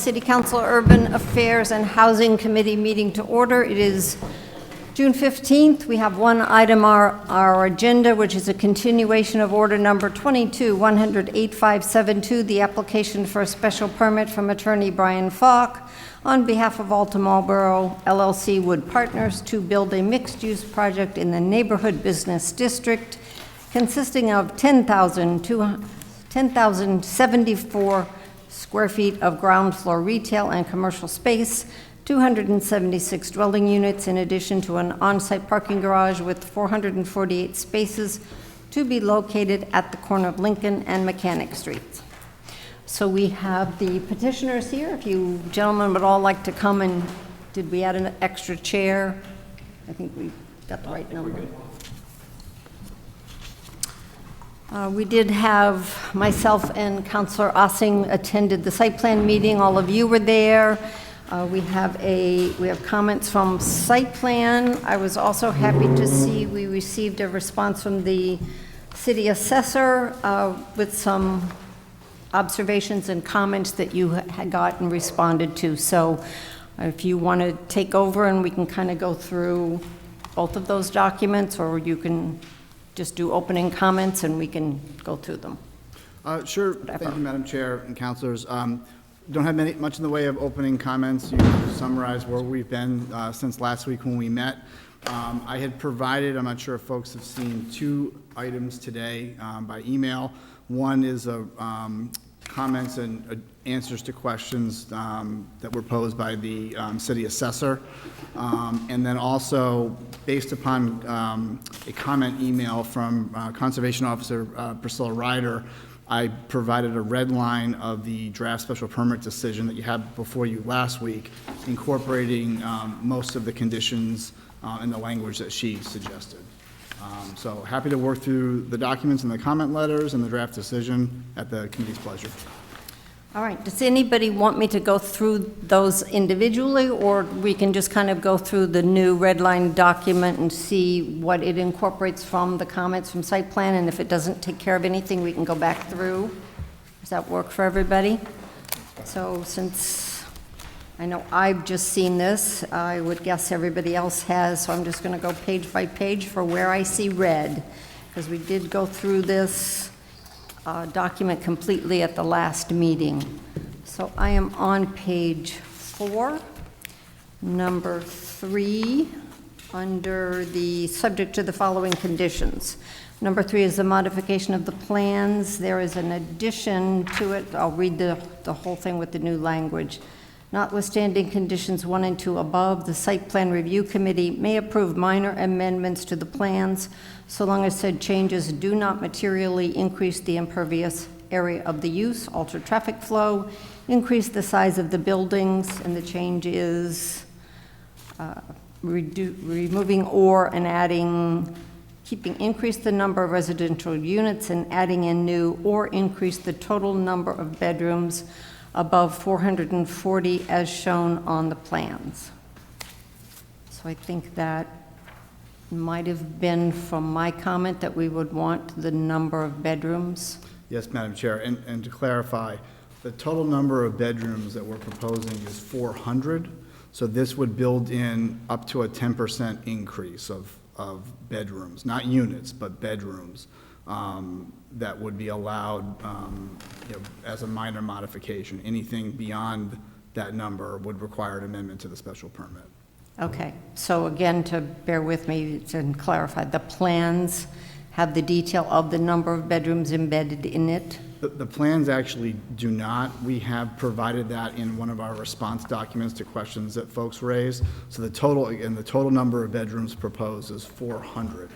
City Council Urban Affairs and Housing Committee meeting to order. It is June 15th. We have one item on our agenda, which is a continuation of order number 22-108-572, the application for a special permit from attorney Brian Falk on behalf of Alta Marlborough LLC Wood Partners to build a mixed-use project in the neighborhood business district consisting of 10,074 square feet of ground floor retail and commercial space, 276 dwelling units, in addition to an on-site parking garage with 448 spaces to be located at the corner of Lincoln and Mechanic Streets. So we have the petitioners here. If you gentlemen would all like to come, and did we add an extra chair? I think we got the right number. We did have myself and Councilor Ossing attended the site plan meeting. All of you were there. We have comments from site plan. I was also happy to see we received a response from the city assessor with some observations and comments that you had gotten responded to. So if you want to take over and we can kind of go through both of those documents, or you can just do opening comments and we can go through them. Sure. Whatever. Thank you, Madam Chair and councilors. Don't have much in the way of opening comments. You summarized where we've been since last week when we met. I had provided, I'm not sure if folks have seen, two items today by email. One is comments and answers to questions that were posed by the city assessor. And then also, based upon a comment email from Conservation Officer Priscilla Ryder, I provided a red line of the draft special permit decision that you had before you last week, incorporating most of the conditions and the language that she suggested. So happy to work through the documents and the comment letters and the draft decision at the committee's pleasure. All right, does anybody want me to go through those individually, or we can just kind of go through the new red line document and see what it incorporates from the comments from site plan, and if it doesn't take care of anything, we can go back through? Does that work for everybody? So since I know I've just seen this, I would guess everybody else has, so I'm just going to go page by page for where I see red, because we did go through this document completely at the last meeting. So I am on page 4, number 3, under the subject to the following conditions. Number 3 is the modification of the plans. There is an addition to it. I'll read the whole thing with the new language. Notwithstanding conditions 1 and 2 above, the Site Plan Review Committee may approve minor amendments to the plans so long as said changes do not materially increase the impervious area of the use, alter traffic flow, increase the size of the buildings, and the change is removing or and adding, increase the number of residential units and adding in new, or increase the total number of bedrooms above 440 as shown on the plans. So I think that might have been from my comment that we would want the number of bedrooms. Yes, Madam Chair, and to clarify, the total number of bedrooms that we're proposing is 400. So this would build in up to a 10% increase of bedrooms, not units, but bedrooms. That would be allowed as a minor modification. Anything beyond that number would require an amendment to the special permit. Okay, so again, to bear with me and clarify, the plans have the detail of the number of bedrooms embedded in it? The plans actually do not. We have provided that in one of our response documents to questions that folks raised. So the total number of bedrooms proposed is 400.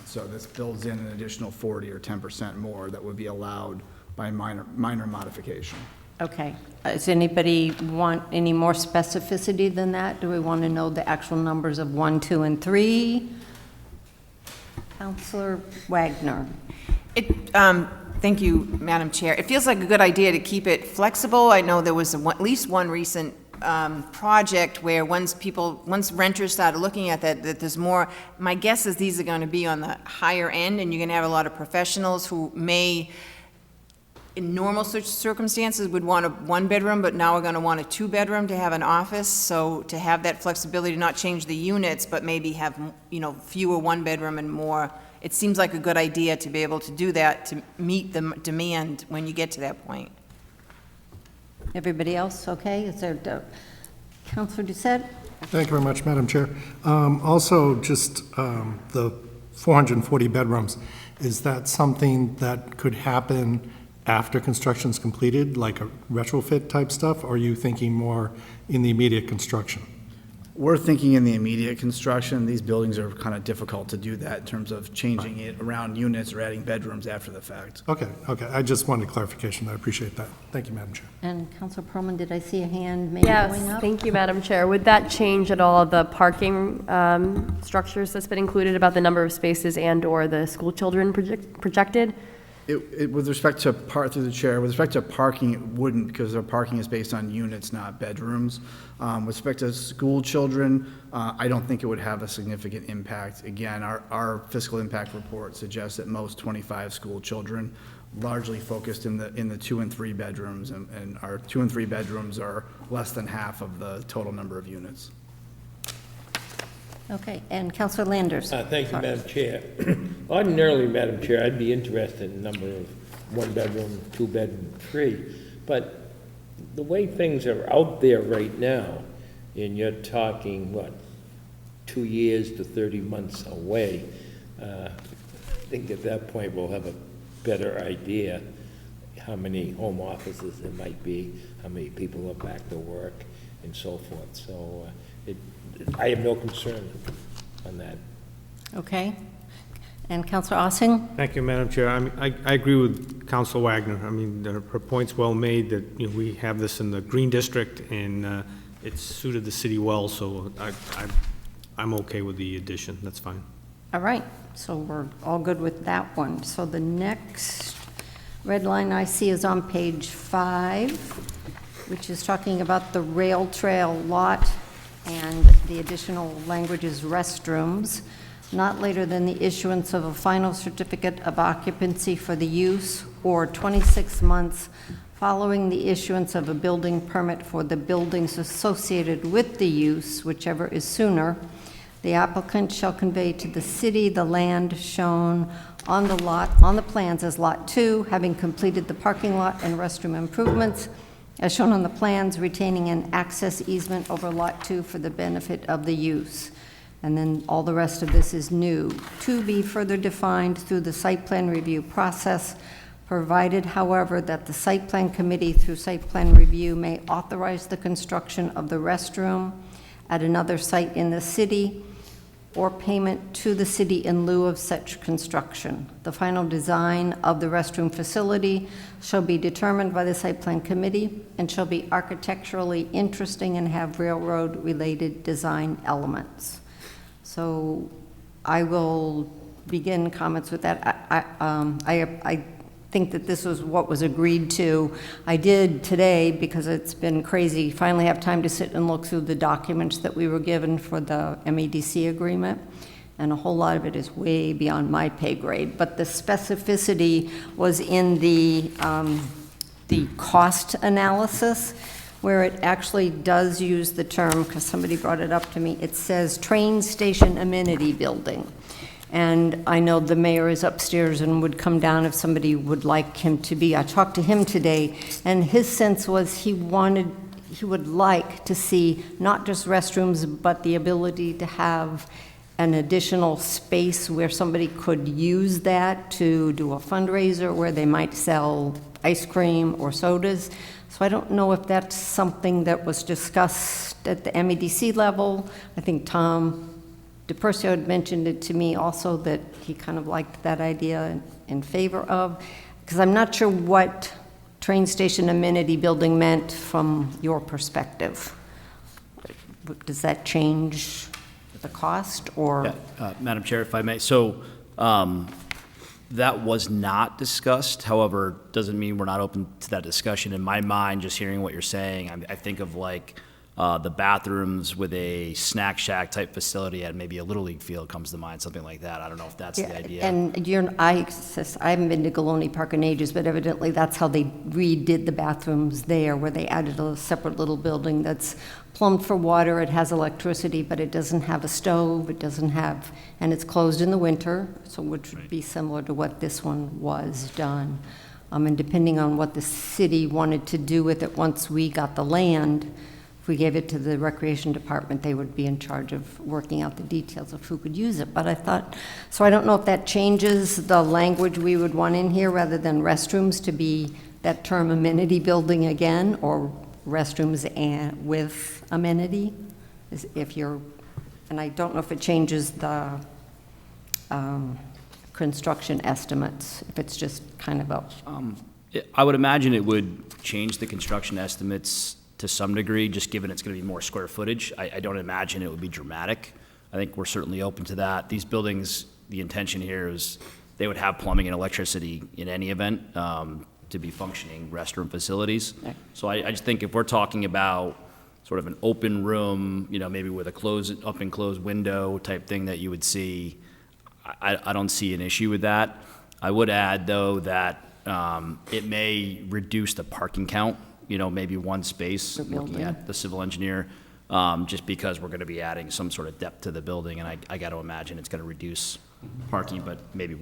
So this builds in an additional 40 or 10% more that would be allowed by minor modification. Okay. Does anybody want any more specificity than that? Do we want to know the actual numbers of 1, 2, and 3? Councilor Wagner. Thank you, Madam Chair. It feels like a good idea to keep it flexible. I know there was at least one recent project where once renters started looking at that there's more. My guess is these are going to be on the higher end, and you're going to have a lot of professionals who may in normal circumstances would want a one-bedroom, but now we're gonna want a two-bedroom to have an office, so to have that flexibility to not change the units, but maybe have, fewer one-bedroom and more, it seems like a good idea to be able to do that, to meet the demand when you get to that point. Everybody else, okay? Is there, Councilor Doucette? Thank you very much, Madam Chair. Also, just the 440 bedrooms, is that something that could happen after construction's completed, like a retrofit type stuff, or are you thinking more in the immediate construction? We're thinking in the immediate construction. These buildings are kind of difficult to do that in terms of changing it around units or adding bedrooms after the fact. Okay, I just wanted clarification. I appreciate that. Thank you, Madam Chair. And Councilor Perlman, did I see a hand maybe going Yes, up? thank you, Madam Chair. Would that change at all the parking structures that's been included about the number of spaces and/or the school children projected? With respect to through the chair, with respect to parking, it wouldn't, because our parking is based on units, not bedrooms. With respect to school children, I don't think it would have a significant impact. Again, our fiscal impact report suggests that most 25 school children largely focused in the 2 and 3 bedrooms, and our 2 and 3 bedrooms are less than half of the total number of units. Okay, and Councilor Landers? Thank you, Madam Chair. Ordinarily, Madam Chair, I'd be interested in number of one-bedroom, two-bedroom, 3, but the way things are out there right now, and you're talking, 2 years to 30 months away, I think at that point we'll have a better idea how many home offices there might be, how many people are back to work, and so forth. So I have no concern on that. Okay. And Councilor Ossing? Thank you, Madam Chair. I agree with Council Wagner. I mean, her point's well made that, we have this in the Green District, and it's suited the city well, so I'm okay with the addition. That's fine. All right, so we're all good with that one. So the next red line I see is on page 5, which is talking about the rail trail lot, and the additional language is restrooms, not later than the issuance of a final certificate of occupancy for the use, or 26 months following the issuance of a building permit for the buildings associated with the use, whichever is sooner. The applicant shall convey to the city the land shown on the lot, on the plans as Lot 2, having completed the parking lot and restroom improvements, as shown on the plans, retaining an access easement over Lot 2 for the benefit of the use. And then all the rest of this is new. To be further defined through the site plan review process, provided, however, that the site plan committee through site plan review may authorize the construction of the restroom at another site in the city, or payment to the city in lieu of such construction. The final design of the restroom facility shall be determined by the site plan committee and shall be architecturally interesting and have railroad-related design elements. So I will begin comments with that. I think that this was what was agreed to. I did today, because it's been crazy, finally have time to sit and look through the documents that we were given for the MEDC agreement, and a whole lot of it is way beyond my pay grade. But the specificity was in the cost analysis, where it actually does use the term, because somebody brought it up to me, it says train station amenity building. And I know the mayor is upstairs and would come down if somebody would like him to be. I talked to him today, and his sense was he would like to see not just restrooms, but the ability to have an additional space where somebody could use that to do a fundraiser, where they might sell ice cream or sodas. So I don't know if that's something that was discussed at the MEDC level. I think Tom DePercio had mentioned it to me also, that he kind of liked that idea in favor of, because I'm not sure what train station amenity building meant from your perspective. Does that change the cost, or? Yeah, Madam Chair, if I may. So that was not discussed. However, doesn't mean we're not open to that discussion. In my mind, just hearing what you're saying, I think of like The bathrooms with a snack shack type facility at maybe a Little League field comes to mind, something like that. I don't know if that's the idea. And I haven't been to Galone Park in ages, but evidently that's how they redid the bathrooms there, where they added a separate little building that's plumbed for water, it has electricity, but it doesn't have a stove, and it's closed in the winter, so which would be similar to what this one was done. And depending on what the city wanted to do with it, once we got the land, if we gave it to the recreation department, they would be in charge of working out the details of who could use it. But I thought, so I don't know if that changes the language we would want in here, rather than restrooms to be that term amenity building again, or restrooms and with amenity, if you're, and I don't know if it changes the construction estimates, if it's just kind of a, I would imagine it would change the construction estimates to some degree, just given it's going to be more square footage. I don't imagine it would be dramatic. I think we're certainly open to that. These buildings, the intention here is they would have plumbing and electricity in any event to be functioning restroom facilities. Right. So I just think if we're talking about sort of an open room, maybe with a up and closed window type thing that you would see, I don't see an issue with that. I would add, though, that it may reduce the parking count, maybe one space, looking at the civil engineer, just because we're going to be adding some sort of depth to the building, and I got to imagine it's going to reduce parking, but maybe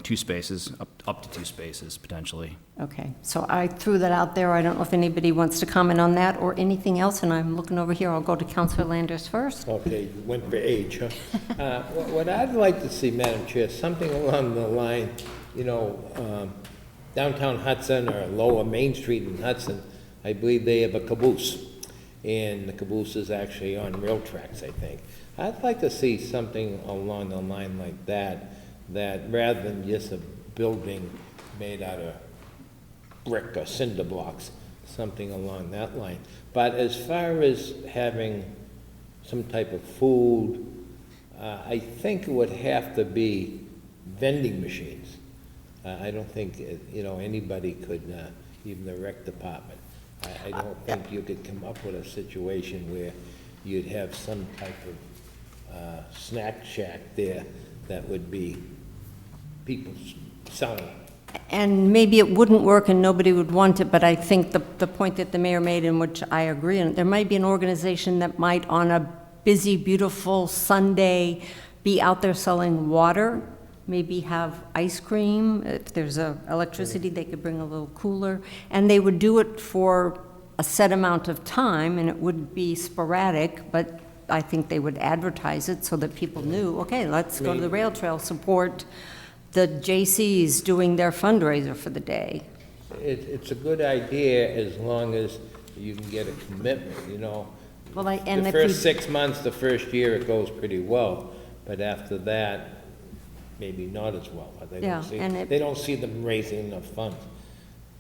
two spaces, up to two spaces, potentially. okay. So I threw that out there. I don't know if anybody wants to comment on that or anything else, and I'm looking over here. I'll go to Councilor Landers first. Okay, you went for age, huh? What I'd like to see, Madam Chair, something along the line, downtown Hudson or Lower Main Street in Hudson, I believe they have a caboose, and the caboose is actually on rail tracks, I think. I'd like to see something along the line like that rather than just a building made out of brick or cinder blocks, something along that line. But as far as having some type of food, I think it would have to be vending machines. I don't think, anybody could, even the rec department. I don't think you could come up with a situation where you'd have some type of snack shack there that would be people selling. And maybe it wouldn't work and nobody would want it, but I think the point that the mayor made, in which I agree, and there might be an organization that might, on a busy, beautiful Sunday, be out there selling water, maybe have ice cream. If there's electricity, they could bring a little cooler, and they would do it for a set amount of time, and it would be sporadic, but I think they would advertise it so that people knew, okay, let's go to the rail trail, support the J.C.'s doing their fundraiser for the day. It's a good idea as long as you can get a commitment, Well, The first 6 months, the first year, it goes pretty well, but after that, maybe not as well. Yeah, They don't see them raising enough funds.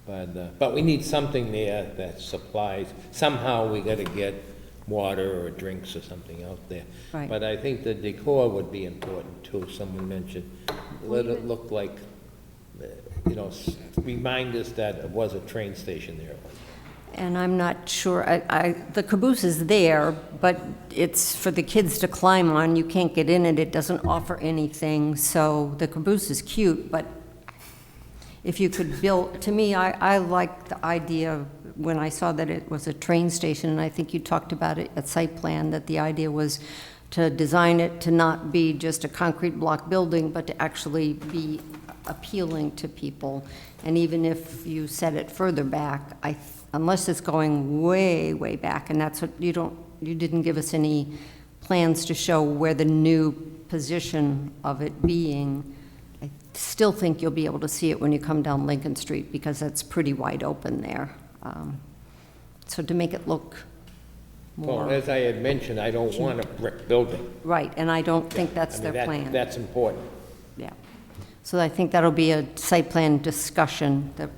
But we need something there that supplies, somehow we gotta get water or drinks or something out there. Right. But I think the decor would be important too, someone mentioned. Let it look like, remind us that it was a train station there. And I'm not sure, the caboose is there, but it's for the kids to climb on. You can't get in it. It doesn't offer anything. So the caboose is cute, but if you could build, to me, I like the idea when I saw that it was a train station, and I think you talked about it at site plan, that the idea was to design it to not be just a concrete block building, but to actually be appealing to people. And even if you set it further back, unless it's going way, way back, and that's what you didn't give us any plans to show where the new position of it being. I still think you'll be able to see it when you come down Lincoln Street, because that's pretty wide open there. So to make it look more. Well, as I had mentioned, I don't want a brick building. Right, and I don't think that's their plan. That's important. Yeah. So I think that'll be a site plan discussion, that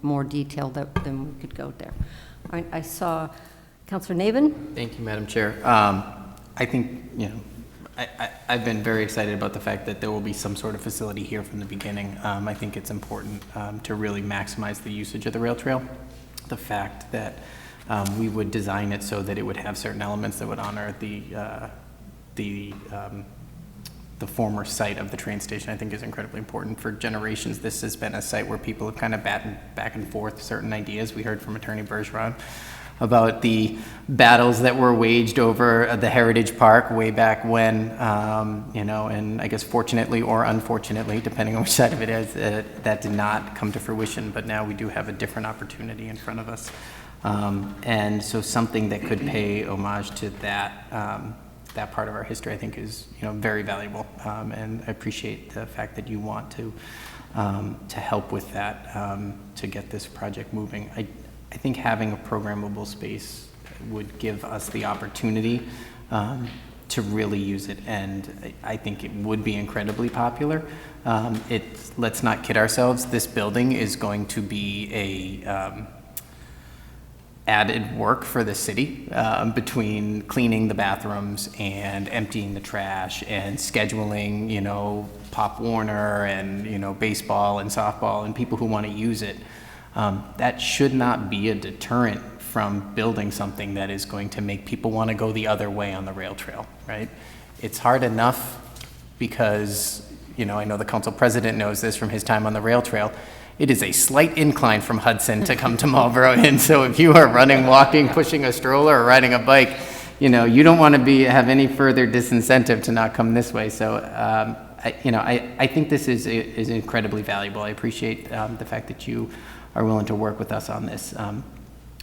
more detailed than we could go there. All right, I saw Councilor Navin. Thank you, Madam Chair. I think, I've been very excited about the fact that there will be some sort of facility here from the beginning. I think it's important to really maximize the usage of the rail trail. The fact that we would design it so that it would have certain elements that would honor the former site of the train station. I think is incredibly important. For generations, this has been a site where people have kind of battened back and forth certain ideas. We heard from Attorney Bergeron about the battles that were waged over the Heritage Park way back when, and I guess fortunately or unfortunately, depending on which side of it is, that did not come to fruition, but now we do have a different opportunity in front of us. And so something that could pay homage to that, that part of our history, I think is, very valuable. And I appreciate the fact that you want to help with that, to get this project moving. I think having a programmable space would give us the opportunity to really use it, and I think it would be incredibly popular. Let's not kid ourselves, this building is going to be a added work for the city between cleaning the bathrooms and emptying the trash and scheduling, Pop Warner and, baseball and softball and people who want to use it. That should not be a deterrent from building something that is going to make people want to go the other way on the rail trail, right? It's hard enough because, I know the council president knows this from his time on the rail trail. It is a slight incline from Hudson to come to Marlborough, and so if you are running, walking, pushing a stroller, or riding a bike, you don't want to have any further disincentive to not come this way. So, I think this is incredibly valuable. I appreciate the fact that you are willing to work with us on this.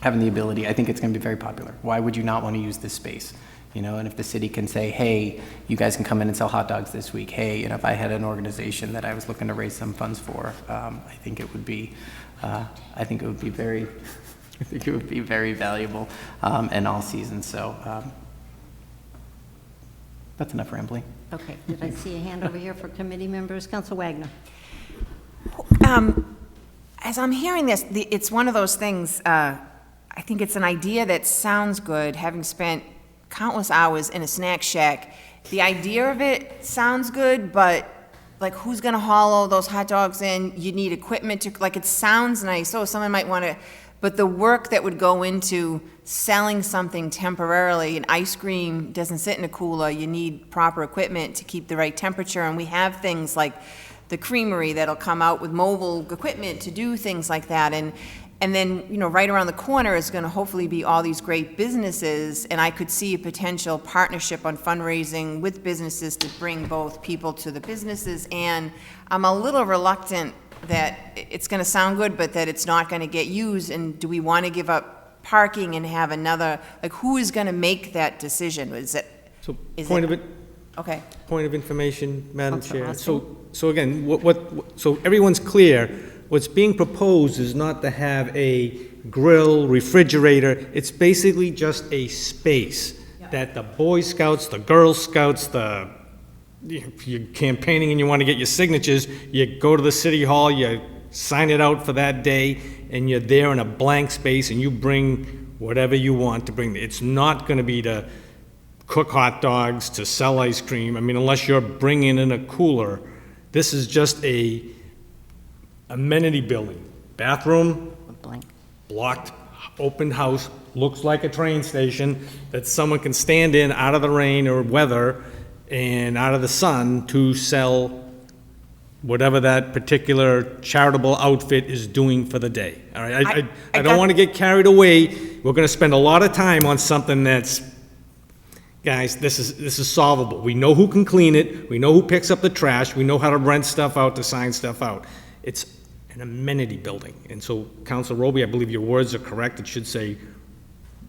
Having the ability, I think it's going to be very popular. Why would you not want to use this space? And if the city can say, hey, you guys can come in and sell hot dogs this week. Hey, if I had an organization that I was looking to raise some funds for, I think it would be very, very valuable in all seasons. So that's enough rambling. Okay, did I see a hand over here for committee members? Council Wagner. As I'm hearing this, it's one of those things, I think it's an idea that sounds good, having spent countless hours in a snack shack. The idea of it sounds good, but like who's gonna haul those hot dogs in? You need equipment to, it sounds nice, someone might wanna, but the work that would go into selling something temporarily, and ice cream doesn't sit in a cooler, you need proper equipment to keep the right temperature, and we have things like the creamery that'll come out with mobile equipment to do things like that, and then, right around the corner is going to hopefully be all these great businesses, and I could see a potential partnership on fundraising with businesses to bring both people to the businesses, and I'm a little reluctant that it's going to sound good, but that it's not going to get used, and do we want to give up parking and have another, who is going to make that decision? Okay. Point of information, Madam Chair. Councilor So again, so everyone's clear, what's being proposed is not to have a grill, refrigerator. It's basically just a space that the Boy Scouts, the Girl Scouts, if you're campaigning and you want to get your signatures, you go to the city hall, you sign it out for that day, and you're there in a blank space, and you bring whatever you want to bring. It's not going to be to cook hot dogs, to sell ice cream. I mean, unless you're bringing in a cooler. This is just a amenity building. Bathroom, Blank. blocked, open house, looks like a train station that someone can stand in out of the rain or weather and out of the sun to sell whatever that particular charitable outfit is doing for the day. All right, I don't want to get carried away. We're going to spend a lot of time on something that's, guys, this is solvable. We know who can clean it. We know who picks up the trash. We know how to rent stuff out, to sign stuff out. It's an amenity building. And so, Councilor Roby, I believe your words are correct. It should say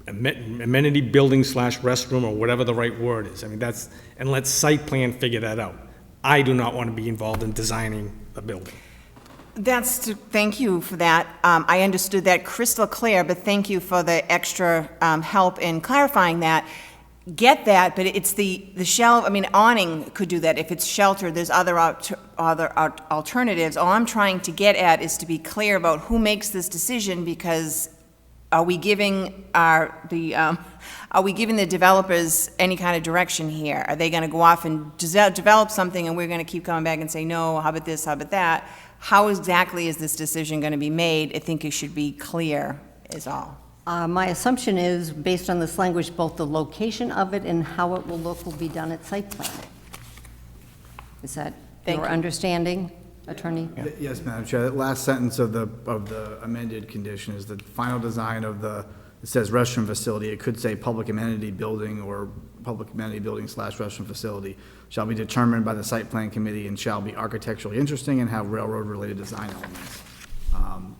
amenity building / restroom, or whatever the right word is. I mean, and let site plan figure that out. I do not want to be involved in designing a building. Thank you for that. I understood that crystal clear, but thank you for the extra help in clarifying that. Get that, but it's the shelf, awning could do that. If it's sheltered, there's other alternatives. All I'm trying to get at is to be clear about who makes this decision, because are we giving the developers any kind of direction here? Are they going to go off and develop something and we're going to keep coming back and say, no, how about this, how about that? How exactly is this decision going to be made? I think it should be clear is all. My assumption is, based on this language, both the location of it and how it will look will be done at site plan. Is that Thank your you. understanding, Attorney? Yes, Madam Chair, that last sentence of the amended condition is the final design of the, it says restroom facility, it could say public amenity building or public amenity building / restroom facility shall be determined by the site plan committee and shall be architecturally interesting and have railroad-related design elements.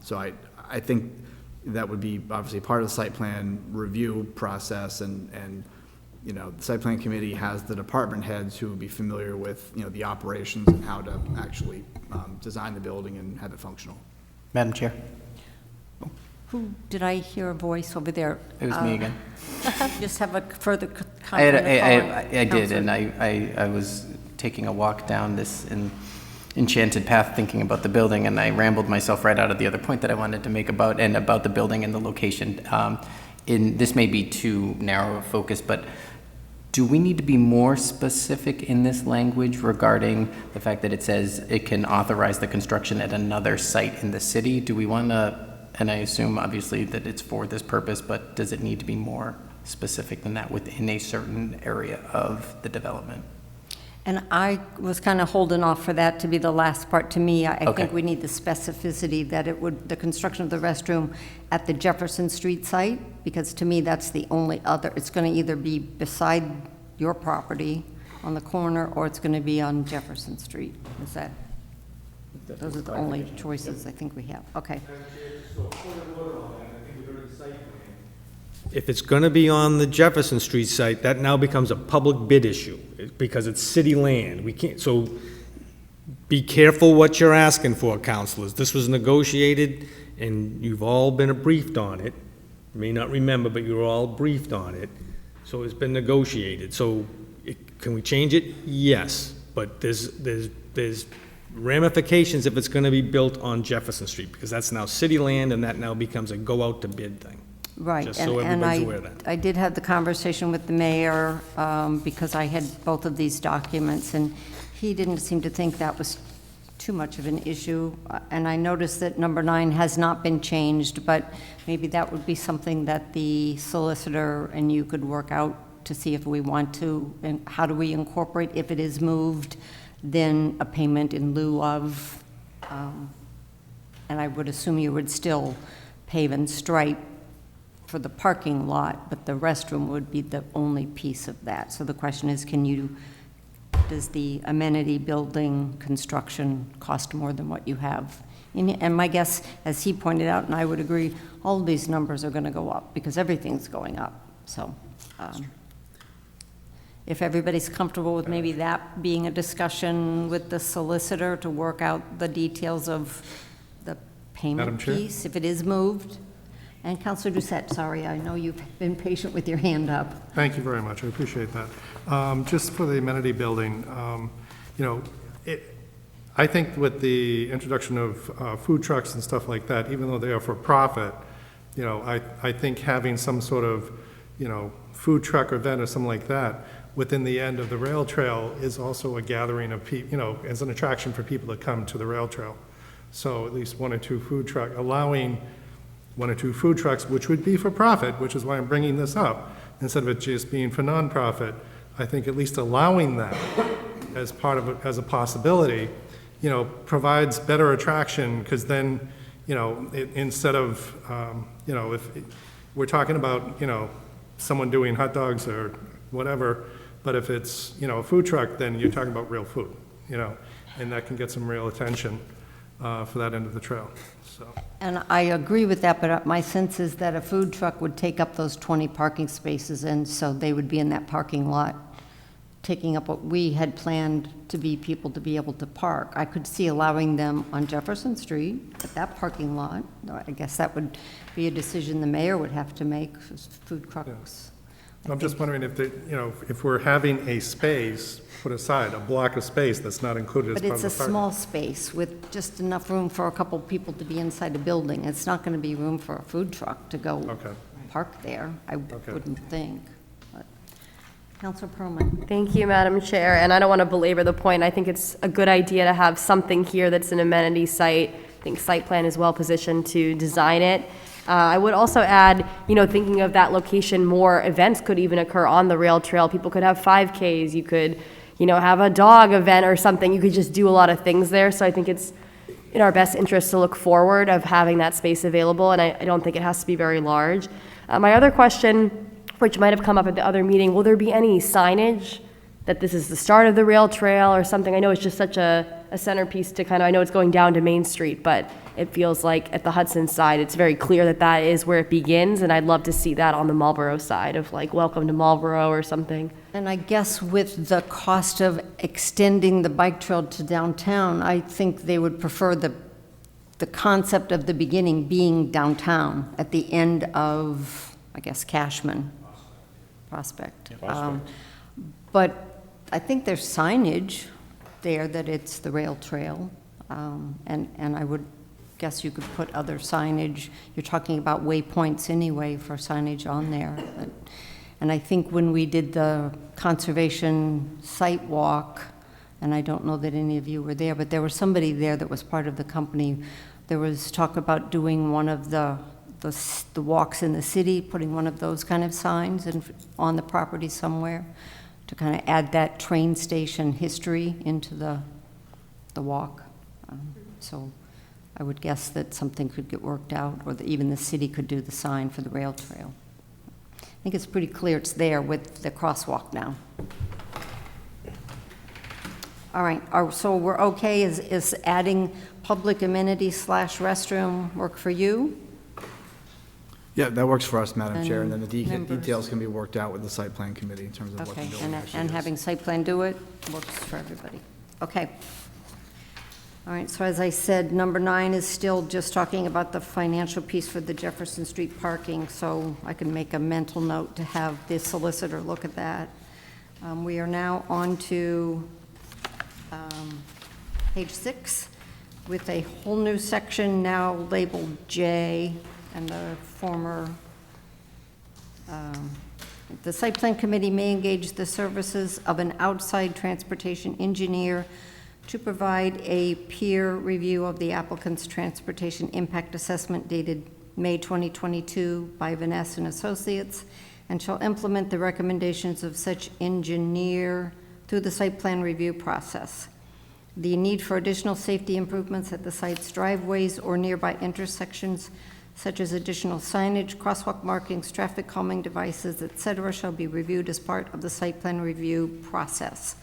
So I think that would be obviously part of the site plan review process, and you know, the site plan committee has the department heads who would be familiar with, you know, the operations and how to actually design the building and have it functional. Madam Chair, Who, did I hear a voice over there? it was me again. Just have a further I had, comment. I did, and I was taking a walk down this enchanted path thinking about the building, and I rambled myself right out of the other point that I wanted to make about the building and the location. This may be too narrow a focus, but do we need to be more specific in this language regarding the fact that it says it can authorize the construction at another site in the city? Do we want to, and I assume obviously that it's for this purpose, but does it need to be more specific than that within a certain area of the development? And I was kind of holding off for that to be the last part. To me, I Okay. think we need the specificity that it would, the construction of the restroom at the Jefferson Street site, because to me, that's the only other, it's going to either be beside your property on the corner, or it's going to be on Jefferson Street. Is that, those are the only choices I think we have. Okay. If it's going to be on the Jefferson Street site, that now becomes a public bid issue, because it's city land. We can't, so be careful what you're asking for, councilors. This was negotiated, and you've all been briefed on it. You may not remember, but you were all briefed on it. So it's been negotiated. So can we change it? Yes, but there's ramifications if it's going to be built on Jefferson Street, because that's now city land, and that now becomes a go-out-to-bid thing. Right. Just so and everybody's aware of that. I did have the conversation with the mayor, because I had both of these documents, and he didn't seem to think that was too much of an issue. And I noticed that number 9 has not been changed, but maybe that would be something that the solicitor and you could work out to see if we want to, and how do we incorporate, if it is moved, then a payment in lieu of, and I would assume you would still pave and stripe for the parking lot, but the restroom would be the only piece of that. So the question is, does the amenity building construction cost more than what you have? And my guess, as he pointed out, and I would agree, all of these numbers are going to go up because everything's going up. So if everybody's comfortable with maybe that being a discussion with the solicitor to work out the details of the Madam payment Chair? piece, if it is moved. And Councilor Doucette, sorry, I know you've been patient with your hand up. Thank you very much, I appreciate that. Just for the amenity building, you know, I think with the introduction of food trucks and stuff like that, even though they are for profit, you know, I think having some sort of, you know, food truck event or something like that within the end of the rail trail is also a gathering of people, you know, as an attraction for people to come to the rail trail. So at least 1 or 2 food truck, allowing 1 or 2 food trucks, which would be for profit, which is why I'm bringing this up, instead of it just being for nonprofit. I think at least allowing that as part of it, as a possibility, you know, provides better attraction, because then, you know, instead of, you know, if we're talking about, you know, someone doing hot dogs or whatever, but if it's, you know, a food truck, then you're talking about real food, you know, and that can get some real attention for that end of the trail, so. And I agree with that, but my sense is that a food truck would take up those 20 parking spaces, and so they would be in that parking lot, taking up what we had planned to be people to be able to park. I could see allowing them on Jefferson Street at that parking lot. I guess that would be a decision the mayor would have to make, food trucks. I'm just wondering if, you know, if we're having a space put aside, a block of space that's not included as But part of it's the a parking. small space with just enough room for a couple people to be inside the building. It's not going to be room for a food truck to go Okay. park there, I Okay. wouldn't think. But Councilor Perlman. Thank you, Madam Chair, and I don't want to belabor the point. I think it's a good idea to have something here that's an amenity site. I think site plan is well positioned to design it. I would also add, you know, thinking of that location, more events could even occur on the rail trail. People could have 5Ks, you could, you know, have a dog event or something. You could just do a lot of things there. So I think it's in our best interest to look forward of having that space available, and I don't think it has to be very large. My other question, which might have come up at the other meeting, will there be any signage that this is the start of the rail trail or something? I know it's just such a centerpiece to kind of, I know it's going down to Main Street, but it feels like at the Hudson side, it's very clear that that is where it begins, and I'd love to see that on the Marlborough side of like, welcome to Marlborough or something. And I guess with the cost of extending the bike trail to downtown, I think they would prefer the concept of the beginning being downtown at the end of, I guess, Cashman Prospect. But I think there's signage there that it's the rail trail, and I would guess you could put other signage. You're talking about waypoints anyway for signage on there. And I think when we did the conservation site walk, and I don't know that any of you were there, but there was somebody there that was part of the company. There was talk about doing one of the walks in the city, putting one of those kind of signs on the property somewhere to kind of add that train station history into the walk. So I would guess that something could get worked out, or that even the city could do the sign for the rail trail. I think it's pretty clear it's there with the crosswalk now. All right, so we're okay, is adding public amenity / restroom work for you? Yeah, that works for us, Madam Chair, and then the members. details can be worked out with the site plan committee in terms of what the Okay, building actually and is. having site plan do it works for everybody. Okay. All right, so as I said, number 9 is still just talking about the financial piece for the Jefferson Street parking, so I can make a mental note to have the solicitor look at that. We are now on to page 6 with a whole new section now labeled J, and the former, the site plan committee may engage the services of an outside transportation engineer to provide a peer review of the applicant's transportation impact assessment dated May 2022 by Vanessa and Associates, and shall implement the recommendations of such engineer through the site plan review process. The need for additional safety improvements at the site's driveways or nearby intersections, such as additional signage, crosswalk markings, traffic calming devices, et cetera, shall be reviewed as part of the site plan review process.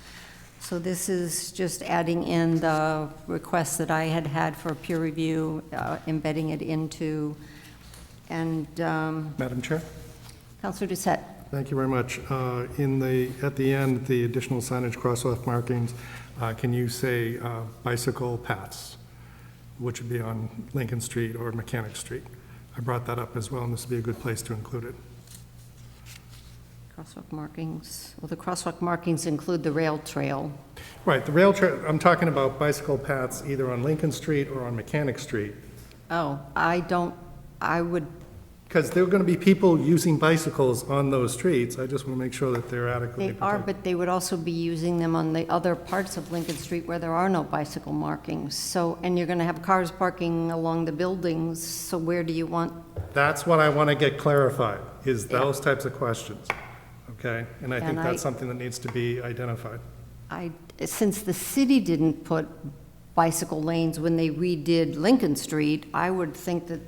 So this is just adding in the request that I had for peer review, embedding it into, and Madam Chair? Councilor Doucette. Thank you very much. At the end, the additional signage, crosswalk markings, can you say bicycle paths, which would be on Lincoln Street or Mechanic Street? I brought that up as well, and this would be a good place to include it. Crosswalk markings, well, the crosswalk markings include the rail trail. Right, the rail trail, I'm talking about bicycle paths either on Lincoln Street or on Mechanic Street. Oh, I would, Because there are going to be people using bicycles on those streets. I just want to make sure that they're adequately they are, protected. but they would also be using them on the other parts of Lincoln Street where there are no bicycle markings. So, and you're gonna have cars parking along the buildings, so where do you want? That's what I want to get clarified, is those types of questions, okay? And I think And that's something that needs to be identified. Since the city didn't put bicycle lanes when they redid Lincoln Street, I would think that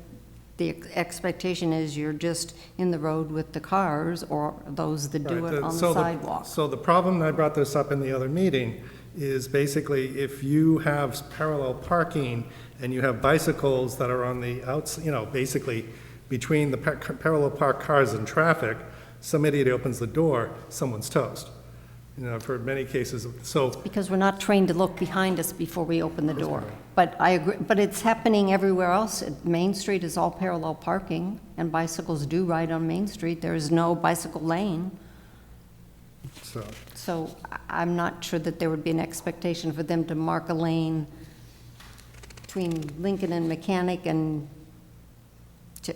the expectation is you're just in the road with the cars or those that do Right, it on so the sidewalk. So the problem, and I brought this up in the other meeting, is basically if you have parallel parking and you have bicycles that are on the outs, basically between the parallel parked cars and traffic, some idiot opens the door, someone's toast. I've heard many cases, so. Because we're not trained to look behind us before we open the door. But I agree, but it's happening everywhere else. Main Street is all parallel parking, and bicycles do ride on Main Street. There is no bicycle lane. So I'm not sure that there would be an expectation for them to mark a lane between Lincoln and Mechanic and,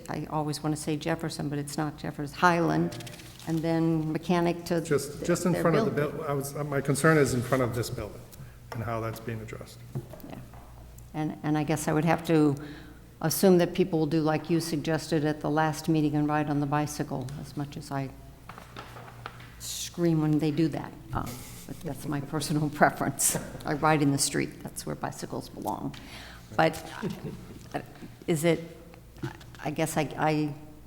I always want to say Jefferson, but it's not Jefferson, Highland, and then Mechanic to Just in their front of the building. my concern is in front of this building and how that's being addressed. Yeah. And I guess I would have to assume that people will do like you suggested at the last meeting and ride on the bicycle, as much as I scream when they do that. But that's my personal preference. I ride in the street, that's where bicycles belong. But is it, I guess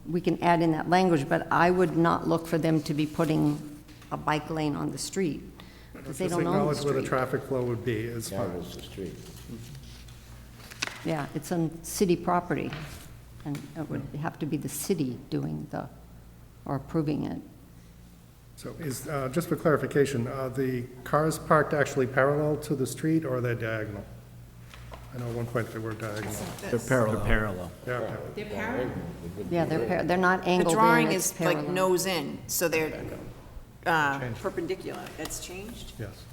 we can add in that language, but I would not look for them to be putting a bike lane on the street, because they Just don't own the acknowledge where the street. traffic flow would be is Yeah, fine. it's the street. Yeah, it's on city property, and it would have to be the city doing or approving it. So is, just for clarification, are the cars parked actually parallel to the street or are they diagonal? I know at one point they were diagonal. They're parallel. Parallel. They are parallel. They're parallel. Yeah, they're not The angled in, drawing it's is like parallel. nose in, so they're perpendicular. That's changed? Yes.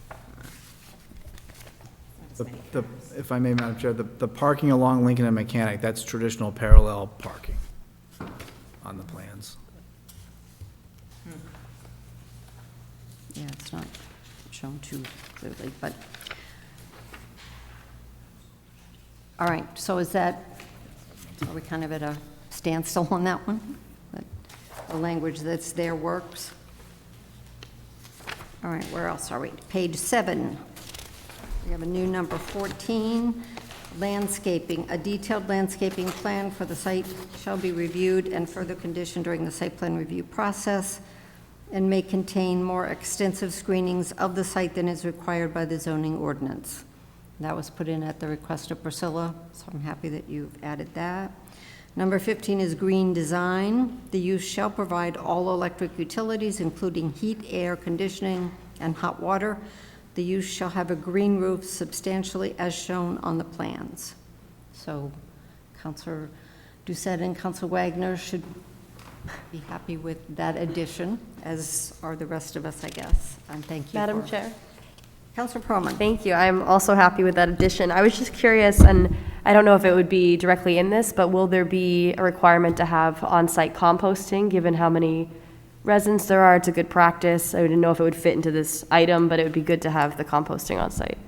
If I may, Madam Chair, the parking along Lincoln and Mechanic, that's traditional parallel parking on the plans. Yeah, it's not shown too clearly, but, all right, so are we kind of at a standstill on that one? That the language that's there works? All right, where else are we? Page 7. We have a new number 14, landscaping. A detailed landscaping plan for the site shall be reviewed and further conditioned during the site plan review process, and may contain more extensive screenings of the site than is required by the zoning ordinance. That was put in at the request of Priscilla, so I'm happy that you've added that. Number 15 is green design. The use shall provide all electric utilities, including heat, air conditioning, and hot water. The use shall have a green roof substantially as shown on the plans. So Councilor Doucette and Councilor Wagner should be happy with that addition, as are the rest of us, I guess. And thank you. Madam Chair? Councilor Perlman. Thank you. I'm also happy with that addition. I was just curious, and I don't know if it would be directly in this, but will there be a requirement to have on-site composting, given how many residents there are? It's a good practice. I didn't know if it would fit into this item, but it would be good to have the composting on-site.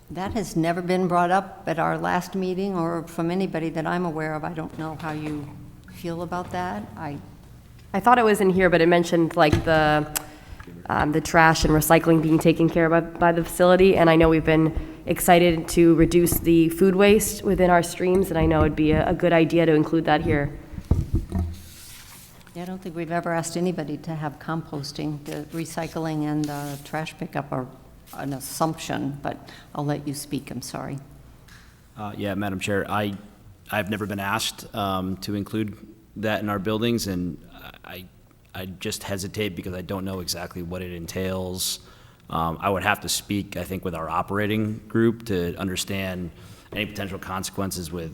That has never been brought up at our last meeting or from anybody that I'm aware of. I don't know how you feel about that. I thought it was in here, but it mentioned like the trash and recycling being taken care of by the facility, and I know we've been excited to reduce the food waste within our streams, and I know it'd be a good idea to include that here. Yeah, I don't think we've ever asked anybody to have composting. The recycling and trash pickup are an assumption, but I'll let you speak. I'm sorry. Yeah, Madam Chair, I've never been asked to include that in our buildings, and I just hesitate because I don't know exactly what it entails. I would have to speak, I think, with our operating group to understand any potential consequences with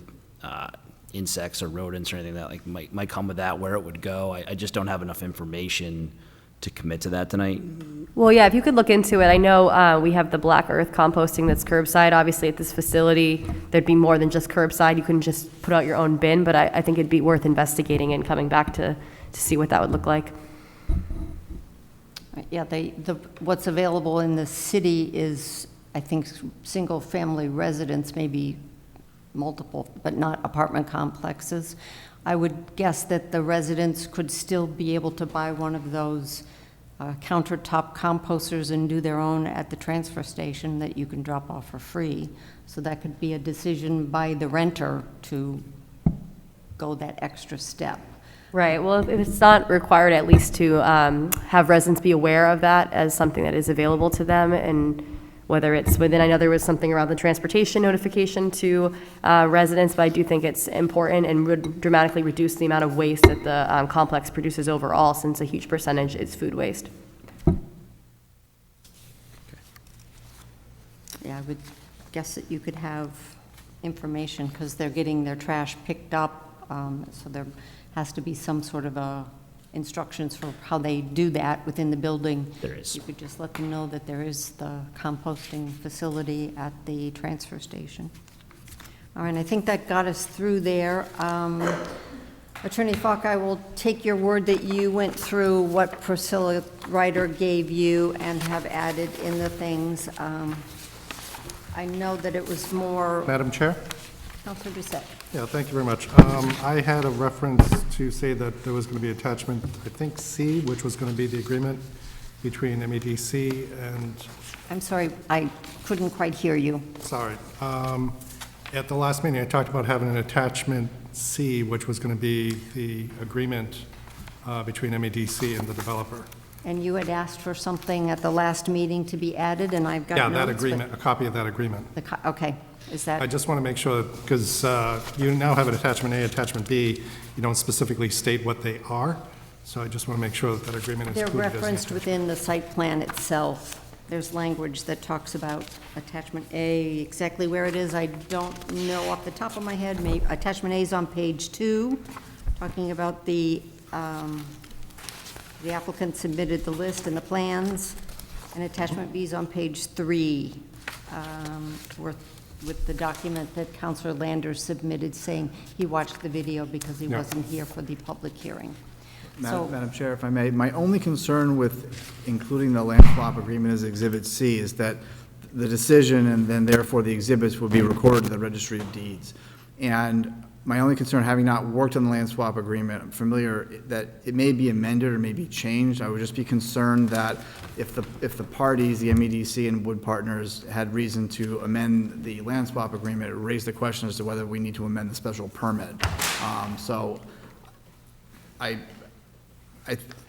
insects or rodents or anything that might come with that, where it would go. I just don't have enough information to commit to that tonight. Well, yeah, if you could look into it. I know we have the black earth composting that's curbside. Obviously, at this facility, there'd be more than just curbside. You couldn't just put out your own bin, but I think it'd be worth investigating and coming back to see what that would look like. Yeah, what's available in the city is, I think, single-family residence, maybe multiple, but not apartment complexes. I would guess that the residents could still be able to buy one of those countertop composters and do their own at the transfer station that you can drop off for free. So that could be a decision by the renter to go that extra step. Right, well, if it's not required, at least to have residents be aware of that as something that is available to them, and whether it's within, I know there was something around the transportation notification to residents, but I do think it's important and would dramatically reduce the amount of waste that the complex produces overall, since a huge percentage is food waste. Yeah, I would guess that you could have information, because they're getting their trash picked up, so there has to be some sort of instructions for how they do that within the building. There is. You could just let them know that there is the composting facility at the transfer station. All right, I think that got us through there. Attorney Falk, I will take your word that you went through what Priscilla Ryder gave you and have added in the things. I know that it was more. Madam Chair? Councilor Doucette. Yeah, thank you very much. I had a reference to say that there was going to be attachment, I think C, which was going to be the agreement between MEDC and, I'm sorry, I couldn't quite hear you. sorry, at the last meeting, I talked about having an attachment C, which was going to be the agreement between MEDC and the developer. And you had asked for something at the last meeting to be added, and I've got Yeah, notes. that but agreement, a copy of that agreement. Okay, is I that, just want to make sure, because you now have an attachment A, attachment B, you don't specifically state what they are, so I just want to make sure that that agreement is they're included as an referenced attachment. within the site plan itself. There's language that talks about attachment A, exactly where it is, I don't know off the top of my head. Attachment A is on page 2, talking about the applicant submitted the list and the plans, and attachment B is on page 3, with the document that Counselor Landers submitted saying he watched the video because he Yeah. wasn't here for the public hearing. So, Madam Chair, if I may, my only concern with including the land swap agreement as Exhibit C is that the decision and then therefore the exhibits will be recorded to the Registry of Deeds. And my only concern, having not worked on the land swap agreement, I'm familiar that it may be amended or may be changed. I would just be concerned that if the parties, the MEDC and Wood Partners, had reason to amend the land swap agreement, it would raise the question as to whether we need to amend the special permit. So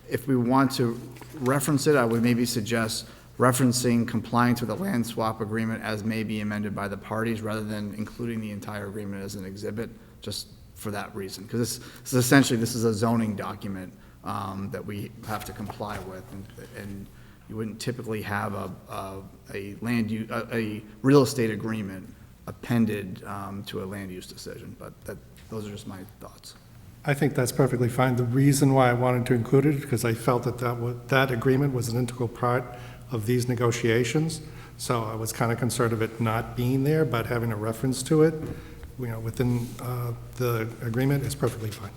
if we want to reference it, I would maybe suggest referencing compliance with the land swap agreement as may be amended by the parties, rather than including the entire agreement as an exhibit, just for that reason. Because this is essentially, this is a zoning document that we have to comply with, and you wouldn't typically have a real estate agreement appended to a land use decision, but those are just my thoughts. I think that's perfectly fine. The reason why I wanted to include it is because I felt that that agreement was an integral part of these negotiations. So I was kind of concerned of it not being there, but having a reference to it, within the agreement is perfectly fine.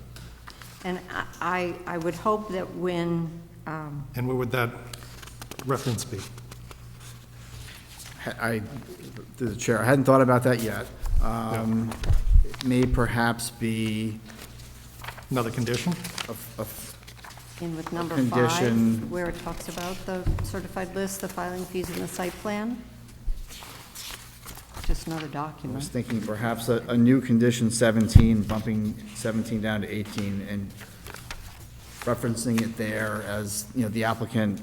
and I would hope that when, And what would that reference be? Through the chair, I hadn't thought about that yet. It may perhaps be Another condition? in with number Condition. 5, where it talks about the certified list, the filing fees, and the site plan. Just another I was document. thinking perhaps a new condition 17, bumping 17 down to 18, and referencing it there as, the applicant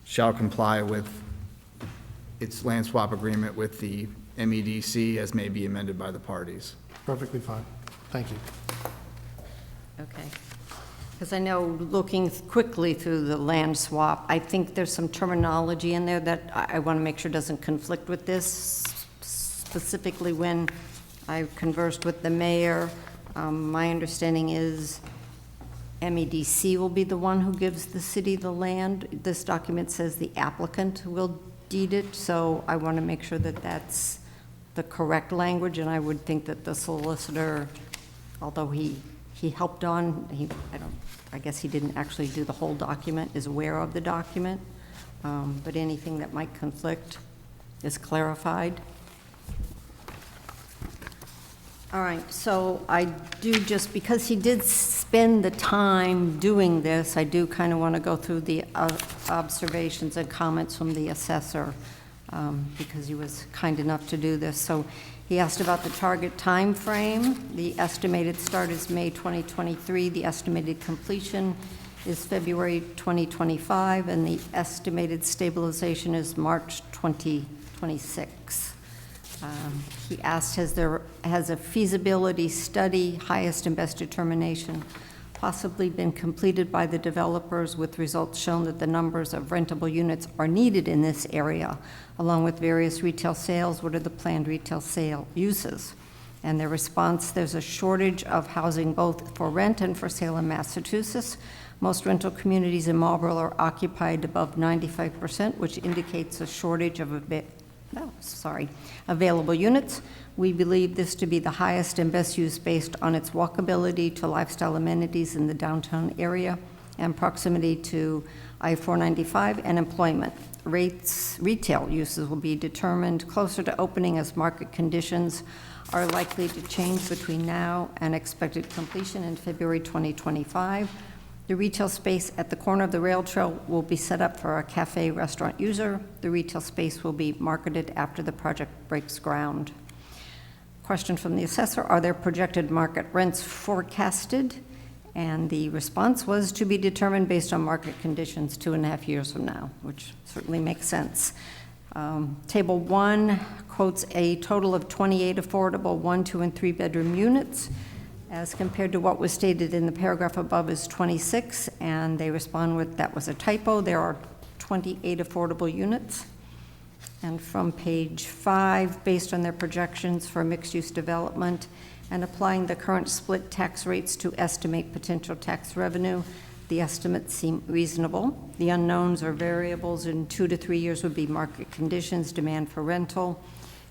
shall comply with its land swap agreement with the MEDC as may be amended by the parties. Perfectly fine. Thank you. Okay. Because I know, looking quickly through the land swap, I think there's some terminology in there that I want to make sure doesn't conflict with this. Specifically, when I conversed with the mayor, my understanding is MEDC will be the one who gives the city the land. This document says the applicant will deed it, so I want to make sure that that's the correct language, and I would think that the solicitor, although he helped on, I guess he didn't actually do the whole document, is aware of the document, but anything that might conflict is clarified. All right, so I do just, because he did spend the time doing this, I do kind of want to go through the observations and comments from the assessor, because he was kind enough to do this. So he asked about the target time frame. The estimated start is May 2023. The estimated completion is February 2025, and the estimated stabilization is March 2026. He asked, has a feasibility study, highest and best determination, possibly been completed by the developers with results shown that the numbers of rentable units are needed in this area, along with various retail sales? What are the planned retail sale uses? And their response, there's a shortage of housing both for rent and for sale in Massachusetts. Most rental communities in Marlborough are occupied above 95%, which indicates a shortage of available units. We believe this to be the highest and best use based on its walkability to lifestyle amenities in the downtown area. and proximity to I-495 and employment. Rates, retail uses will be determined closer to opening as market conditions are likely to change between now and expected completion in February 2025. The retail space at the corner of the rail trail will be set up for a cafe restaurant user. The retail space will be marketed after the project breaks ground. Question from the assessor, are there projected market rents forecasted? And the response was to be determined based on market conditions 2.5 years from now, which certainly makes sense. Table 1 quotes a total of 28 affordable 1, 2, and 3 bedroom units as compared to what was stated in the paragraph above is 26, and they respond with that was a typo. There are 28 affordable units. And from page 5, based on their projections for mixed-use development and applying the current split tax rates to estimate potential tax revenue, the estimates seem reasonable. The unknowns or variables in 2 to 3 years would be market conditions, demand for rental,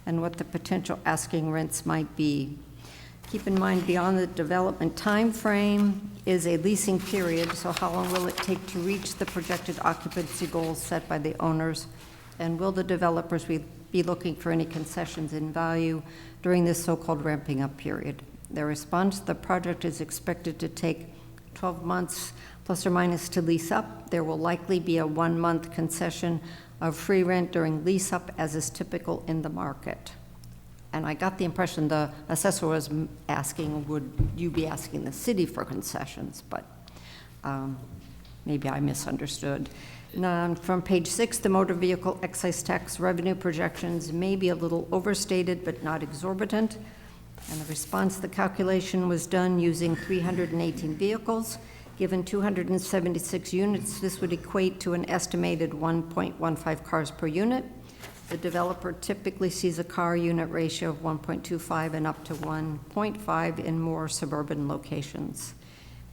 and what the potential asking rents might be. Keep in mind, beyond the development time frame is a leasing period, so how long will it take to reach the projected occupancy goals set by the owners? And will the developers be looking for any concessions in value during this so-called ramping up period? Their response, the project is expected to take 12 months plus or minus to lease up. There will likely be a 1-month concession of free rent during lease up, as is typical in the market. And I got the impression the assessor was asking, would you be asking the city for concessions? But maybe I misunderstood. From page 6, the motor vehicle excise tax revenue projections may be a little overstated, but not exorbitant. And the response, the calculation was done using 318 vehicles. Given 276 units, this would equate to an estimated 1.15 cars per unit. The developer typically sees a car unit ratio of 1.25 and up to 1.5 in more suburban locations.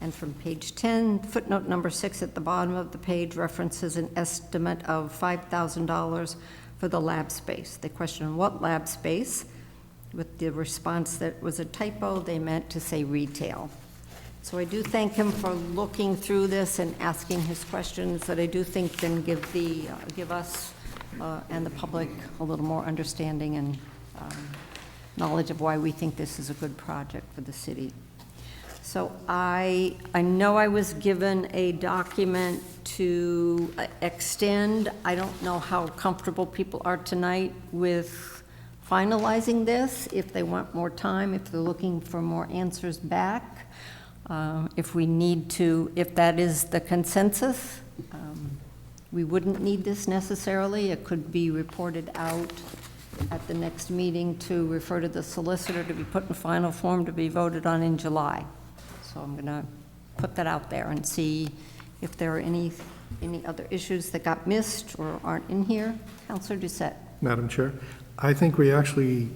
And from page 10, footnote number 6 at the bottom of the page references an estimate of $5,000 for the lab space. They question what lab space. With the response that was a typo, they meant to say retail. So I do thank him for looking through this and asking his questions that I do think can give us and the public a little more understanding and knowledge of why we think this is a good project for the city. So I know I was given a document to extend. I don't know how comfortable people are tonight with finalizing this, if they want more time, if they're looking for more answers back, if we need to, if that is the consensus. We wouldn't need this necessarily. It could be reported out at the next meeting to refer to the solicitor to be put in final form to be voted on in July. So I'm going to put that out there and see if there are any other issues that got missed or aren't in here. Councilor Doucette. Madam Chair, I think we actually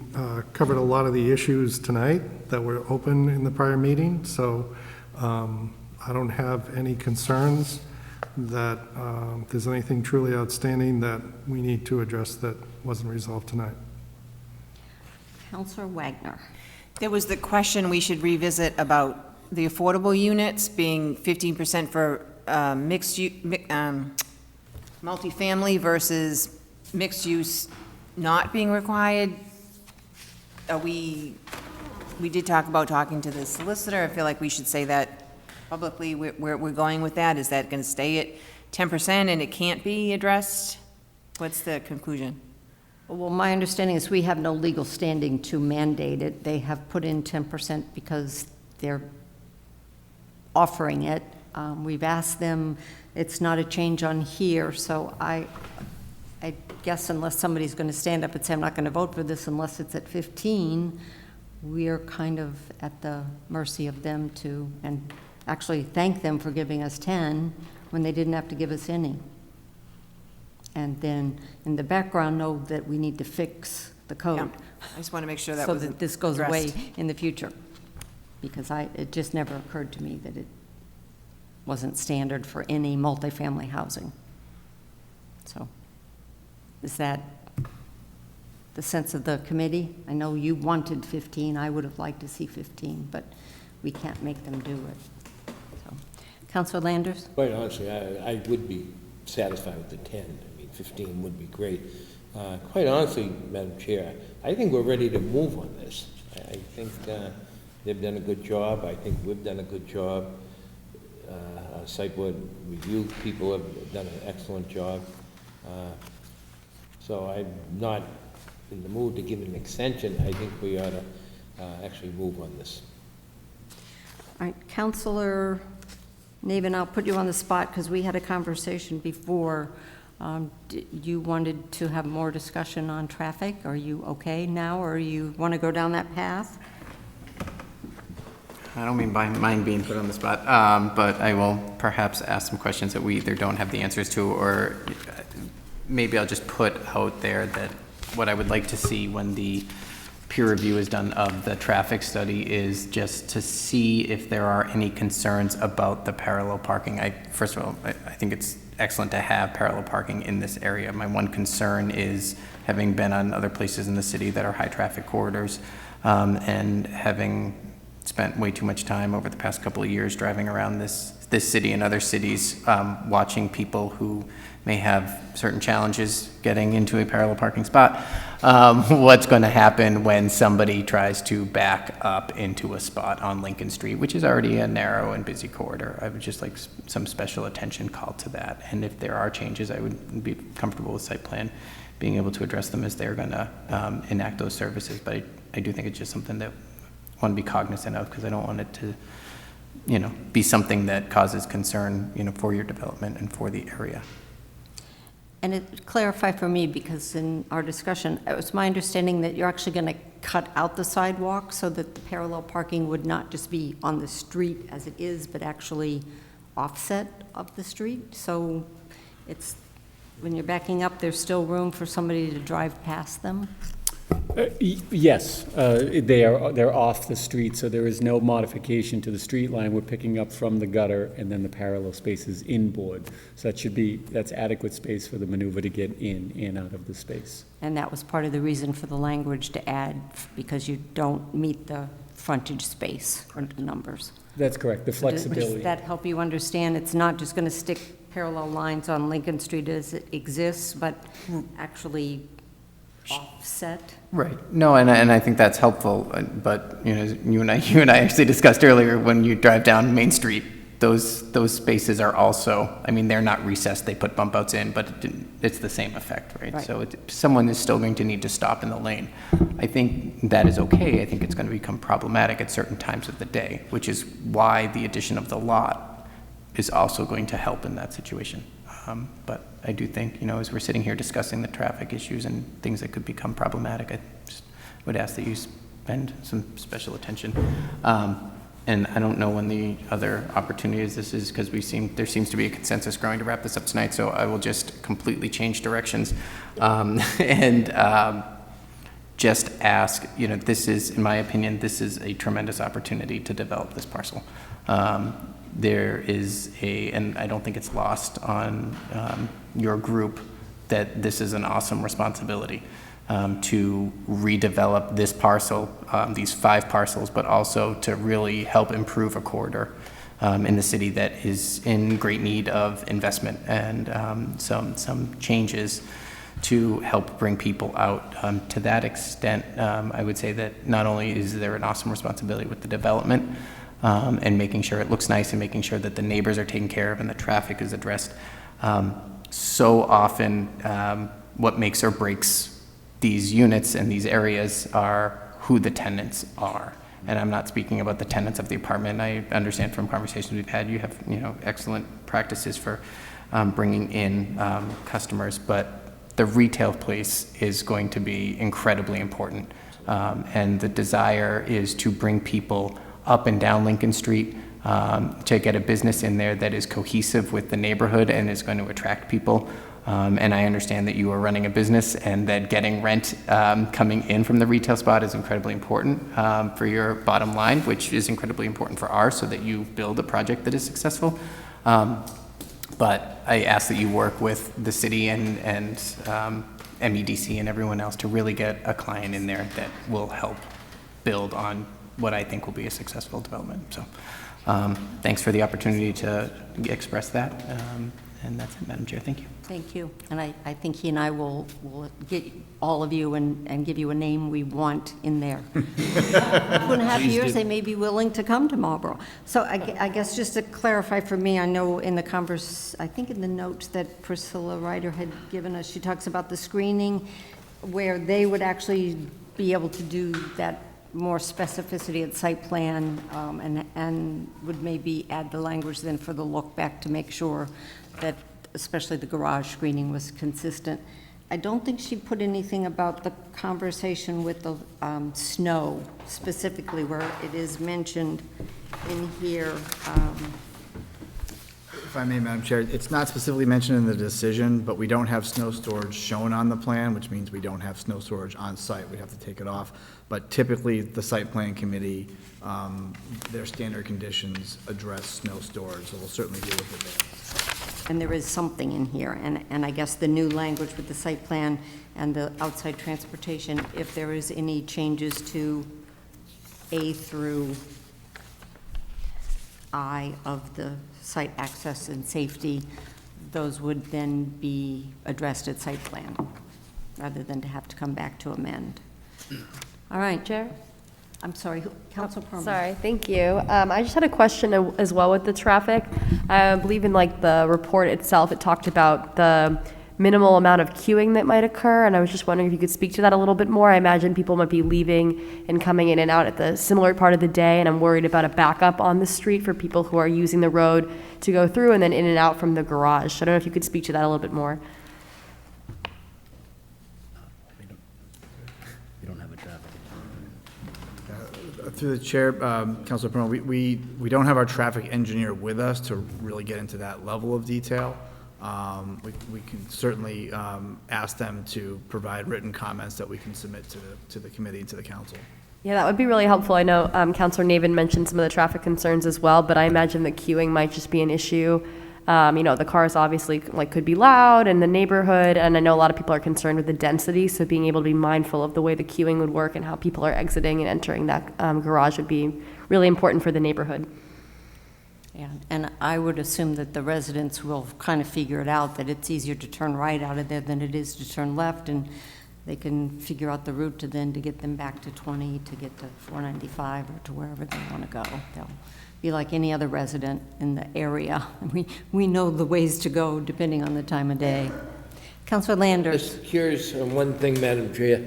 covered a lot of the issues tonight that were open in the prior meeting, so I don't have any concerns that there's anything truly outstanding that we need to address that wasn't resolved tonight. Councilor Wagner. There was the question we should revisit about the affordable units being 15% for multifamily versus mixed use not being required. We did talk about talking to the solicitor. I feel like we should say that publicly where we're going with that. Is that going to stay at 10% and it can't be addressed? What's the conclusion? Well, my understanding is we have no legal standing to mandate it. They have put in 10% because they're offering it. We've asked them, it's not a change on here, so I guess unless somebody's going to stand up and say, I'm not going to vote for this unless it's at 15, we're kind of at the mercy of them to, and actually thank them for giving us 10 when they didn't have to give us any. And then in the background, know that we need to fix the code. Yeah, I just want to make sure that so was that this goes addressed. away in the future. Because it just never occurred to me that it wasn't standard for any multifamily housing. So is that the sense of the committee? I know you wanted 15. I would have liked to see 15, but we can't make them do it. So Counselor Landers? Quite honestly, I would be satisfied with the 10. I mean, 15 would be great. Quite honestly, Madam Chair, I think we're ready to move on this. I think they've done a good job. I think we've done a good job. Our site board review people have done an excellent job. So I'm not in the mood to give an extension. I think we ought to actually move on this. All right, Counselor Navin, I'll put you on the spot because we had a conversation before. You wanted to have more discussion on traffic. Are you okay now, or you want to go down that path? I don't mind being put on the spot, but I will perhaps ask some questions that we either don't have the answers to, or maybe I'll just put out there that what I would like to see when the peer review is done of the traffic study is just to see if there are any concerns about the parallel parking. First of all, I think it's excellent to have parallel parking in this area. My one concern is, having been on other places in the city that are high traffic corridors, and having spent way too much time over the past couple of years driving around this city and other cities, watching people who may have certain challenges getting into a parallel parking spot, what's going to happen when somebody tries to back up into a spot on Lincoln Street, which is already a narrow and busy corridor. I would just like some special attention called to that. And if there are changes, I would be comfortable with site plan being able to address them as they're going to enact those services. But I do think it's just something that I want to be cognizant of, because I don't want it to, be something that causes concern, for your development and for the area. And clarify for me, because in our discussion, it was my understanding that you're actually going to cut out the sidewalk so that the parallel parking would not just be on the street as it is, but actually offset of the street. So it's, when you're backing up, there's still room for somebody to drive past them? Yes, they're off the street, so there is no modification to the street line. We're picking up from the gutter, and then the parallel space is inboard. So that's adequate space for the maneuver to get in and out of the space. And that was part of the reason for the language to add, because you don't meet the frontage space or numbers. That's correct, the flexibility. Does that help you understand? It's not just going to stick parallel lines on Lincoln Street as it exists, but actually offset? Right. No, and I think that's helpful. But you and I actually discussed earlier, when you drive down Main Street, those spaces are also, they're not recessed. They put bump outs in, but it's the same effect, right? So someone is still going to need to stop in the lane. I think that is okay. I think it's going to become problematic at certain times of the day, which is why the addition of the lot is also going to help in that situation. But I do think, as we're sitting here discussing the traffic issues and things that could become problematic, I just would ask that you spend some special attention. And I don't know when the other opportunities this is, because there seems to be a consensus growing to wrap this up tonight, so I will just completely change directions and just ask, this is, in my opinion, this is a tremendous opportunity to develop this parcel. There is and I don't think it's lost on your group, that this is an awesome responsibility to redevelop this parcel, these 5 parcels, but also to really help improve a corridor in the city that is in great need of investment and some changes to help bring people out. To that extent, I would say that not only is there an awesome responsibility with the development, and making sure it looks nice and making sure that the neighbors are taken care of and the traffic is addressed. So often, what makes or breaks these units and these areas are who the tenants are. And I'm not speaking about the tenants of the apartment. I understand from conversations we've had, you have excellent practices for bringing in customers, but the retail place is going to be incredibly important. And the desire is to bring people up and down Lincoln Street, to get a business in there that is cohesive with the neighborhood and is going to attract people. And I understand that you are running a business and that getting rent coming in from the retail spot is incredibly important for your bottom line, which is incredibly important for ours, so that you build a project that is successful. But I ask that you work with the city and MEDC and everyone else to really get a client in there that will help build on what I think will be a successful development. So Thanks for the opportunity to express that. And that's it, Madam Chair. Thank you. Thank you. And I think he and I will get all of you and give you a name we want in there. 2.5 years, they may be willing to come to Marlborough. So I guess just to clarify for me, I know in the I think in the notes that Priscilla Ryder had given us, she talks about the screening where they would actually be able to do that more specificity at site plan, and would maybe add the language then for the look back to make sure that especially the garage screening was consistent. I don't think she put anything about the conversation with the snow specifically, where it is mentioned in here. If I may, Madam Chair, it's not specifically mentioned in the decision, but we don't have snow storage shown on the plan, which means we don't have snow storage on site. We'd have to take it off. But typically, the site plan committee, their standard conditions address snow storage, so we'll certainly deal with it there. And there is something in here, and I guess the new language with the site plan and the outside transportation, if there is any changes to A through I of the site access and safety, those would then be addressed at site plan, rather than to have to come back to amend. All right, Chair? I'm sorry, Council Perman. Sorry, thank you. I just had a question as well with the traffic. I believe in like the report itself, it talked about the minimal amount of queuing that might occur, and I was just wondering if you could speak to that a little bit more. I imagine people might be leaving and coming in and out at the similar part of the day, and I'm worried about a backup on the street for people who are using the road to go through and then in and out from the garage. So I don't know if you could speak to that a little bit more. We don't have a traffic. Through the chair, Councilor Perron, we don't have our traffic engineer with us to really get into that level of detail. We can certainly ask them to provide written comments that we can submit to the committee and to the council. Yeah, that would be really helpful. I know Councilor Navin mentioned some of the traffic concerns as well, but I imagine that queuing might just be an issue. The cars obviously could be loud in the neighborhood, and I know a lot of people are concerned with the density, so being able to be mindful of the way the queuing would work and how people are exiting and entering that garage would be really important for the neighborhood. Yeah, and I would assume that the residents will kind of figure it out, that it's easier to turn right out of there than it is to turn left, and they can figure out the route to get them back to 20, to get to 495, or to wherever they want to go. They'll be like any other resident in the area. We know the ways to go depending on the time of day. Councilor Landers. Just curious on one thing, Madam Chair.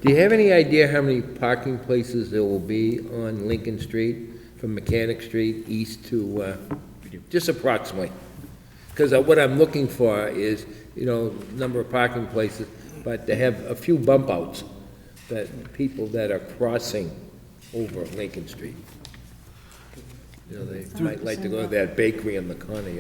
Do you have any idea how many parking places there will be on Lincoln Street from Mechanic Street east to, just approximately? Because what I'm looking for is, number of parking places, but to have a few bump outs, that people that are crossing over Lincoln Street. They might like to go to that bakery on the corner,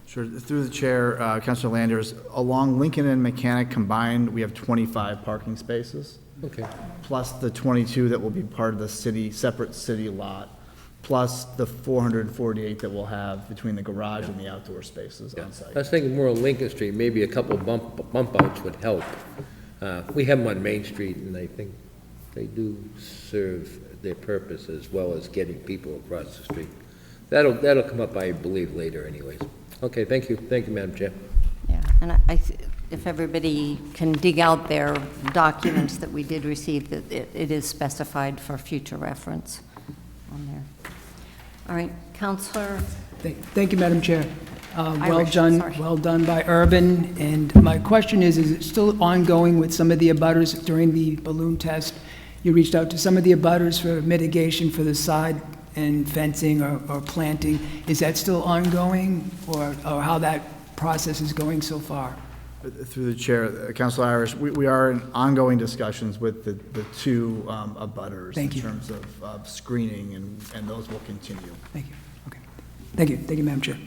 Sure. Through the chair, Councilor Landers, along Lincoln and Mechanic combined, we have 25 parking spaces. Okay. Plus the 22 that will be part of the separate city lot, plus the 448 that we'll have between the garage and the outdoor spaces on site. I was thinking more on Lincoln Street, maybe a couple bump outs would help. We have them on Main Street, and I think they do serve their purpose as well as getting people across the street. That'll come up, I believe, later anyways. Okay, thank you, Madam Chair. Yeah, and if everybody can dig out their documents that we did receive, that it is specified for future reference on there. All right, Councilor. Thank you, Madam Chair. Irish, sorry. Well done by Urban. And my question is it still ongoing with some of the abutters during the balloon test? You reached out to some of the abutters for mitigation for the side and fencing or planting. Is that still ongoing, or how that process is going so far? Through the chair, Councilor Irish, we are in ongoing discussions with the two abutters in terms of screening, and those will continue. Thank you. Okay. Thank you, Madam Chair.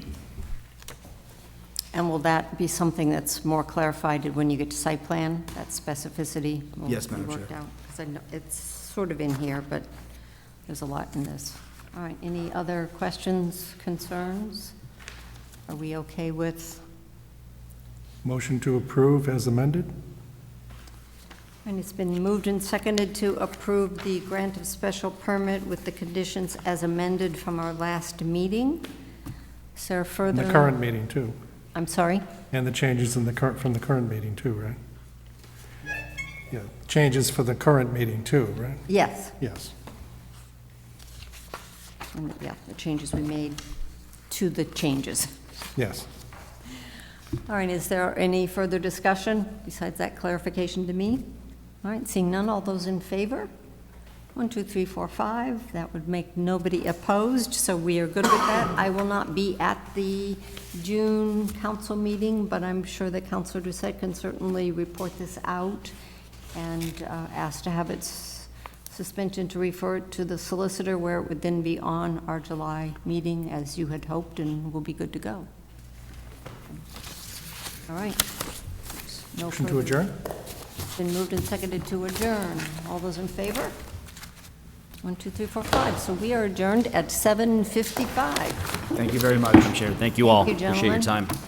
And will that be something that's more clarified when you get to site plan, that specificity? Yes, Madam Chair. Because I know it's sort of in here, but there's a lot in this. All right, any other questions, concerns? Are we okay with? Motion to approve as amended? And it's been moved and seconded to approve the grant of special permit with the conditions as amended from our last meeting. Is there In further? the current meeting, too. I'm sorry? And the changes in the current, from the current meeting, too, right? Yeah, changes for the current meeting, too, right? Yes. Yes. And, yeah, the changes we made to the changes. Yes. All right, is there any further discussion besides that clarification to me? All right, seeing none, all those in favor? 1, 2, 3, 4, 5. That would make nobody opposed, so we are good with that. I will not be at the June council meeting, but I'm sure that Councilor Doucette can certainly report this out and ask to have its suspension to refer it to the solicitor, where it would then be on our July meeting, as you had hoped, and we'll be good to go. All right. No Motion to further- adjourn? Been moved and seconded to adjourn. All those in favor? 1, 2, 3, 4, 5. So we are adjourned at 7:55. Thank you very much, Madam Chair. Thank you all. you, Appreciate your gentlemen. time.